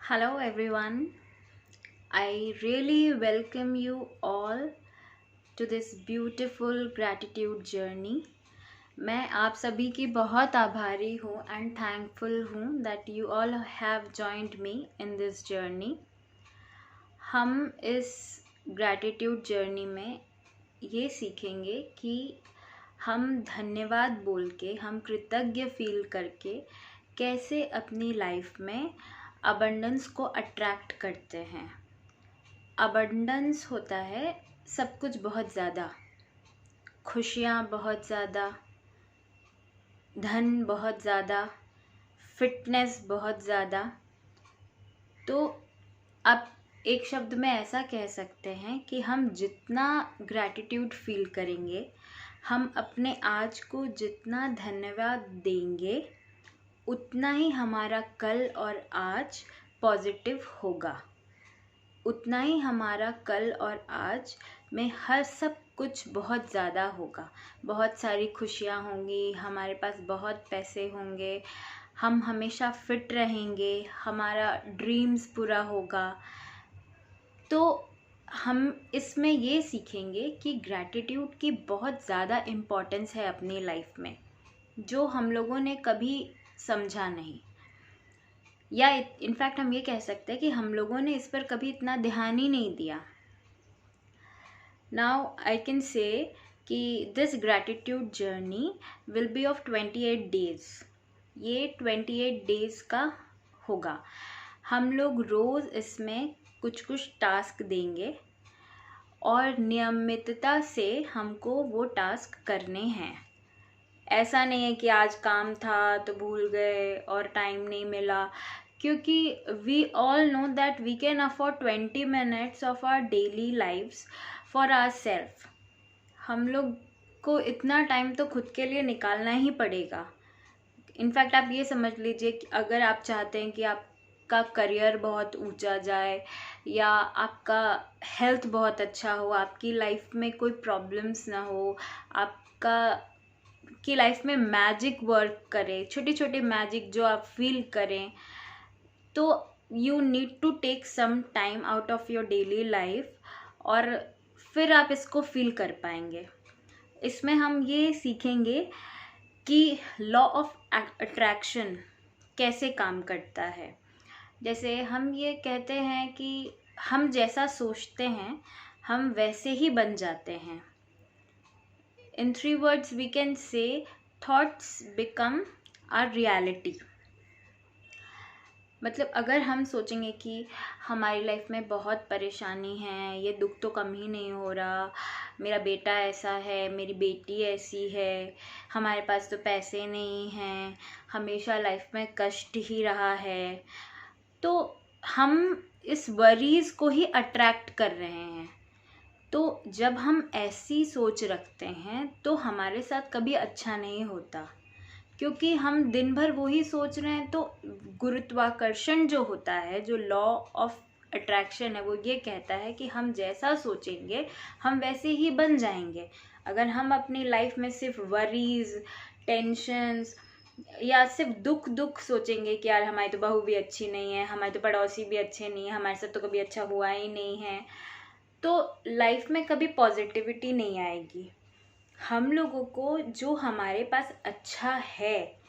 Hello everyone. I really welcome you all to this beautiful gratitude journey. मैं आप सभी की बहुत आभारी हूँ and thankful हूँ that you all have joined me in this journey. हम इस gratitude journey में ये सीखेंगे कि हम धन्यवाद बोल के, हम कृतज्ञ फील करके कैसे अपनी लाइफ में अबंडेंस को अट्रैक्ट करते हैं। अबंडेंस होता है सब कुछ बहुत ज़्यादा, खुशियाँ बहुत ज़्यादा, धन बहुत ज़्यादा, फिटनेस बहुत ज़्यादा। तो आप एक शब्द में ऐसा कह सकते हैं कि हम जितना ग्रैटिट्यूड फील करेंगे, हम अपने आज को जितना धन्यवाद देंगे, उतना ही हमारा कल और आज पॉजिटिव होगा, उतना ही हमारा कल और आज में हर सब कुछ बहुत ज़्यादा होगा। बहुत सारी खुशियाँ होंगी, हमारे पास बहुत पैसे होंगे, हम हमेशा फिट रहेंगे, हमारा ड्रीम्स पूरा होगा। तो हम इसमें ये सीखेंगे कि ग्रैटिट्यूड की बहुत ज़्यादा इम्पोर्टेंस है अपनी लाइफ में, जो हम लोगों ने कभी समझा नहीं, या इनफैक्ट हम ये कह सकते हैं कि हम लोगों ने इस पर कभी इतना ध्यान ही नहीं दिया। नाउ आई कैन से कि this gratitude journey will be of 28 days. ये 28 डेज का होगा। हम लोग रोज़ इसमें कुछ कुछ टास्क देंगे और नियमितता से हमको वो टास्क करने हैं। ऐसा नहीं है कि आज काम था तो भूल गए और टाइम नहीं मिला, क्योंकि we all know that we can afford 20 minutes of our daily lifes for our self. हम लोग को इतना टाइम तो खुद के लिए निकालना ही पड़ेगा। इनफैक्ट आप ये समझ लीजिए कि अगर आप चाहते हैं कि आपका करियर बहुत ऊंचा जाए या आपका हेल्थ बहुत अच्छा हो, आपकी लाइफ में कोई प्रॉब्लम्स ना हो, आपका की लाइफ में मैजिक वर्क करे, छोटे छोटे मैजिक जो आप फील करें, तो you need to take some time out of your daily life और फिर आप इसको फील कर पाएंगे। इसमें हम ये सीखेंगे कि लॉ ऑफ अट्रैक्शन कैसे काम करता है। जैसे हम ये कहते हैं कि हम जैसा सोचते हैं हम वैसे ही बन जाते हैं। In 3 words we can say thoughts become our reality। मतलब अगर हम सोचेंगे कि हमारी लाइफ में बहुत परेशानी है, ये दुख तो कम ही नहीं हो रहा, मेरा बेटा ऐसा है, मेरी बेटी ऐसी है, हमारे पास तो पैसे नहीं हैं, हमेशा लाइफ में कष्ट ही रहा है, तो हम इस वरीज़ को ही अट्रैक्ट कर रहे हैं। तो जब हम ऐसी सोच रखते हैं तो हमारे साथ कभी अच्छा नहीं होता, क्योंकि हम दिन भर वही सोच रहे हैं। तो गुरुत्वाकर्षण जो होता है, जो लॉ ऑफ अट्रैक्शन है, वो ये कहता है कि हम जैसा सोचेंगे हम वैसे ही बन जाएंगे। अगर हम अपनी लाइफ में सिर्फ वरीज, टेंशन्स या सिर्फ दुख सोचेंगे कि यार हमारी तो बहू भी अच्छी नहीं है, हमारे तो पड़ोसी भी अच्छे नहीं है, हमारे साथ तो कभी अच्छा हुआ ही नहीं है, तो लाइफ में कभी पॉजिटिविटी नहीं आएगी। हम लोगों को जो हमारे पास अच्छा है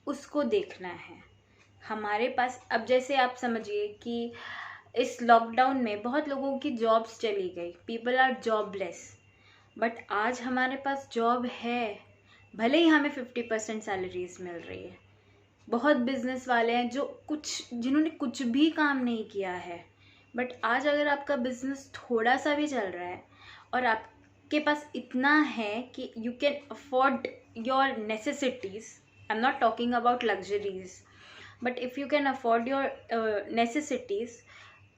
उसको देखना है। हमारे पास अब जैसे आप समझिए कि इस लॉकडाउन में बहुत लोगों की जॉब्स चली गई, पीपल आर जॉबलेस, बट आज हमारे पास जॉब है, भले ही हमें 50% सैलरीज मिल रही है। बहुत बिजनेस वाले हैं जिन्होंने कुछ भी काम नहीं किया है, बट आज अगर आपका बिजनेस थोड़ा सा भी चल रहा है और आपके पास इतना है कि you can afford your necessities, I am not talking about luxuries, but if you can afford your necessities,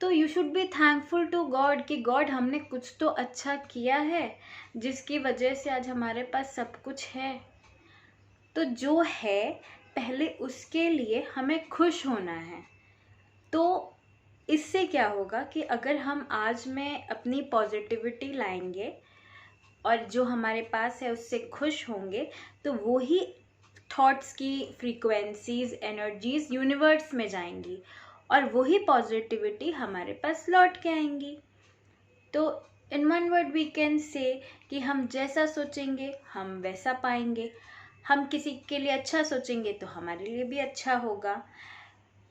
तो you should be thankful to God कि गॉड हमने कुछ तो अच्छा किया है जिसकी वजह से आज हमारे पास सब कुछ है। तो जो है पहले उसके लिए हमें खुश होना है। तो इससे क्या होगा कि अगर हम आज में अपनी पॉजिटिविटी लाएंगे और जो हमारे पास है उससे खुश होंगे, तो वो ही थॉट्स की फ्रीक्वेंसीज, एनर्जीज यूनिवर्स में जाएंगी और वही पॉजिटिविटी हमारे पास लौट के आएंगी। तो in one word we can say कि हम जैसा सोचेंगे हम वैसा पाएंगे। हम किसी के लिए अच्छा सोचेंगे तो हमारे लिए भी अच्छा होगा।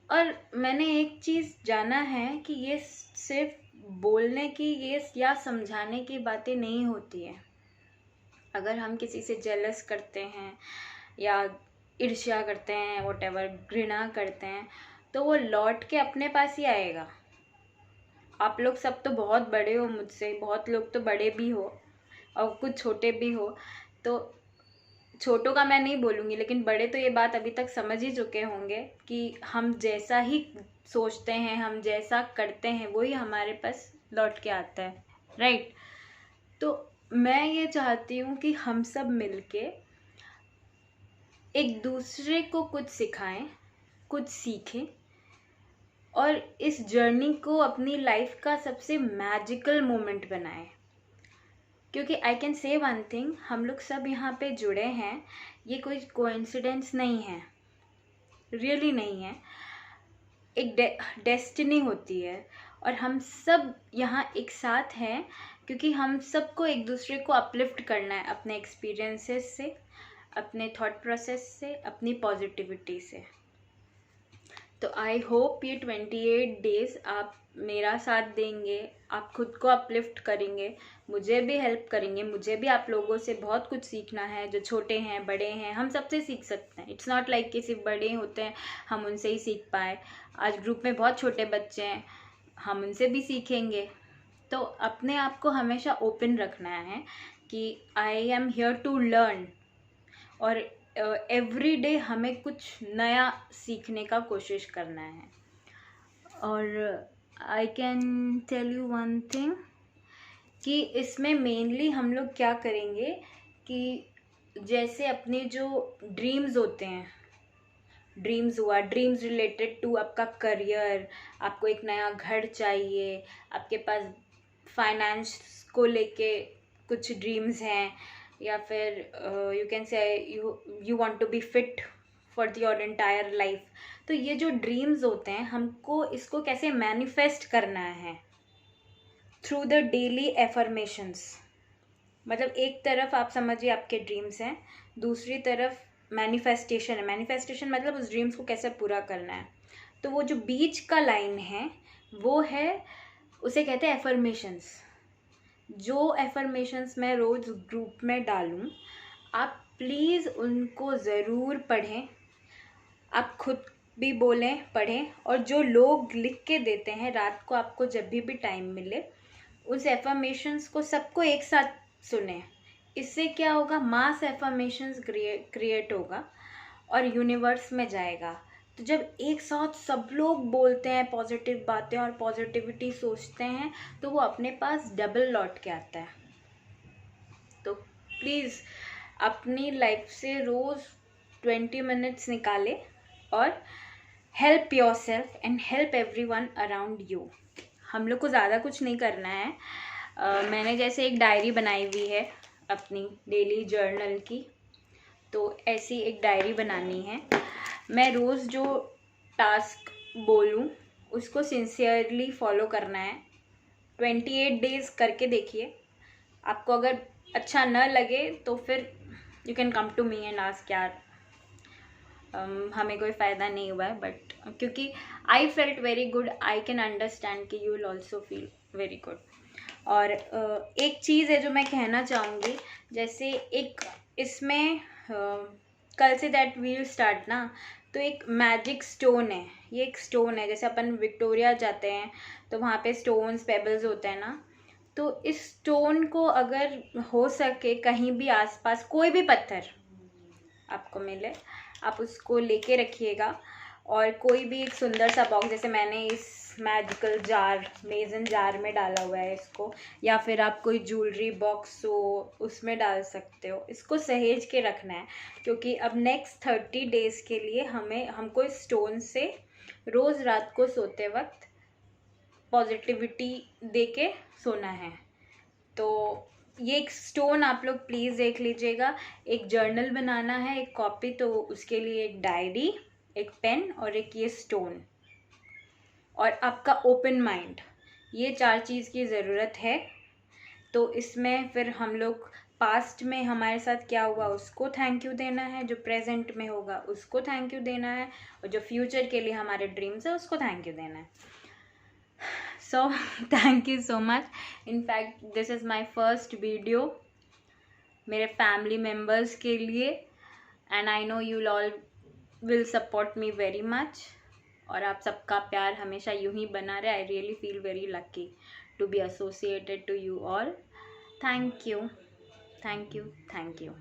और मैंने एक चीज़ जाना है कि ये सिर्फ बोलने की ये या समझाने की बातें नहीं होती है। अगर हम किसी से जेलस करते हैं या ईर्ष्या करते हैं, व्हाटएवर, घृणा करते हैं, तो वो लौट के अपने पास ही आएगा। आप लोग सब तो बहुत बड़े हो मुझसे, बहुत लोग तो बड़े भी हो और कुछ छोटे भी हो, तो छोटों का मैं नहीं बोलूँगी, लेकिन बड़े तो ये बात अभी तक समझ ही चुके होंगे कि हम जैसा ही सोचते हैं, हम जैसा करते हैं, वही हमारे पास लौट के आता है, राइट। तो मैं ये चाहती हूँ कि हम सब मिलके एक दूसरे को कुछ सिखाएं, कुछ सीखें और इस जर्नी को अपनी लाइफ का सबसे मैजिकल मोमेंट बनाएं। क्योंकि I can say one thing, हम लोग सब यहाँ पे जुड़े हैं, ये कोई कोइंसिडेंस नहीं है, रियली नहीं है, एक डेस्टिनी होती है। और हम सब यहाँ एक साथ हैं क्योंकि हम सबको एक दूसरे को अपलिफ्ट करना है अपने एक्सपीरियंसेस से, अपने थॉट प्रोसेस से, अपनी पॉजिटिविटी से। तो आई होप ये 28 डेज़ आप मेरा साथ देंगे, आप खुद को अपलिफ्ट करेंगे, मुझे भी हेल्प करेंगे। मुझे भी आप लोगों से बहुत कुछ सीखना है, जो छोटे हैं बड़े हैं, हम सबसे सीख सकते हैं। इट्स नॉट लाइक कि सिर्फ बड़े होते हैं हम उनसे ही सीख पाए। आज ग्रुप में बहुत छोटे बच्चे हैं, हम उनसे भी सीखेंगे। तो अपने आप को हमेशा ओपन रखना है कि I am here to learn, और एवरी डे हमें कुछ नया सीखने का कोशिश करना है। और I can tell you one thing कि इसमें मेनली हम लोग क्या करेंगे कि जैसे अपने जो ड्रीम्स होते हैं, ड्रीम्स हुआ, ड्रीम्स रिलेटेड टू आपका करियर, आपको एक नया घर चाहिए, आपके पास फाइनेंस को लेके कुछ ड्रीम्स हैं, या फिर you can say you want to be fit for your entire life. तो ये जो ड्रीम्स होते हैं, हमको इसको कैसे मैनिफेस्ट करना है थ्रू द डेली एफर्मेशंस। मतलब एक तरफ आप समझिए आपके ड्रीम्स हैं, दूसरी तरफ मैनिफेस्टेशन है। मैनिफेस्टेशन मतलब उस ड्रीम्स को कैसे पूरा करना है। तो वो जो बीच का लाइन है वो है, उसे कहते हैं एफर्मेशंस। जो एफर्मेशंस मैं रोज़ ग्रुप में डालूँ, आप प्लीज़ उनको ज़रूर पढ़ें, आप खुद भी बोलें, पढ़ें, और जो लोग लिख के देते हैं रात को आपको जब भी टाइम मिले, उस एफर्मेशंस को सबको एक साथ सुने। इससे क्या होगा, मास एफर्मेशंस क्रिएट होगा और यूनिवर्स में जाएगा। तो जब एक साथ सब लोग बोलते हैं पॉजिटिव बातें और पॉजिटिविटी सोचते हैं, तो वो अपने पास डबल लौट के आता है। तो प्लीज़ अपनी लाइफ से रोज़ 20 मिनट्स निकालें और help your self and help everyone around you. हम लोग को ज़्यादा कुछ नहीं करना है। मैंने जैसे एक डायरी बनाई हुई है अपनी डेली जर्नल की, तो ऐसी एक डायरी बनानी है। मैं रोज़ जो टास्क बोलूँ उसको सिंसियरली फॉलो करना है। 28 डेज़ करके देखिए, आपको अगर अच्छा न लगे तो फिर you can come to me and ask, यार हमें कोई फ़ायदा नहीं हुआ है, बट क्योंकि I felt very good, I can understand कि you will also feel very good. और एक चीज़ है जो मैं कहना चाहूँगी, जैसे एक इसमें कल से दैट वील स्टार्ट ना, तो एक मैजिक स्टोन है। ये एक स्टोन है, जैसे अपन विक्टोरिया जाते हैं तो वहाँ पे स्टोन्स पेबल्स होते हैं ना, तो इस स्टोन को अगर हो सके कहीं भी आसपास कोई भी पत्थर आपको मिले, आप उसको लेके रखिएगा। और कोई भी एक सुंदर सा बॉक्स, जैसे मैंने इस मैजिकल जार, मेजन जार में डाला हुआ है इसको, या फिर आप कोई ज्वेलरी बॉक्स हो उसमें डाल सकते हो। इसको सहेज के रखना है क्योंकि अब नेक्स्ट 30 डेज़ के लिए हमको इस स्टोन से रोज़ रात को सोते वक्त पॉजिटिविटी दे के सोना है। तो ये एक स्टोन आप लोग प्लीज़ देख लीजिएगा। एक जर्नल बनाना है, एक कॉपी, तो उसके लिए एक डायरी, एक पेन और एक ये स्टोन। और आपका ओपन माइंड, ये 4 चीज़ की ज़रूरत है। तो इसमें फिर हम लोग पास्ट में हमारे साथ क्या हुआ उसको थैंक यू देना है, जो प्रेजेंट में होगा उसको थैंक यू देना है, और जो फ्यूचर के लिए हमारे ड्रीम्स है उसको थैंक यू देना है। सो thank you so much. In fact this is my first video मेरे फैमिली मेम्बर्स के लिए, and I know you all will support me very much, और आप सबका प्यार हमेशा यूं ही बना रहे। I really feel very lucky to be associated to you all. Thank you, thank you, thank you.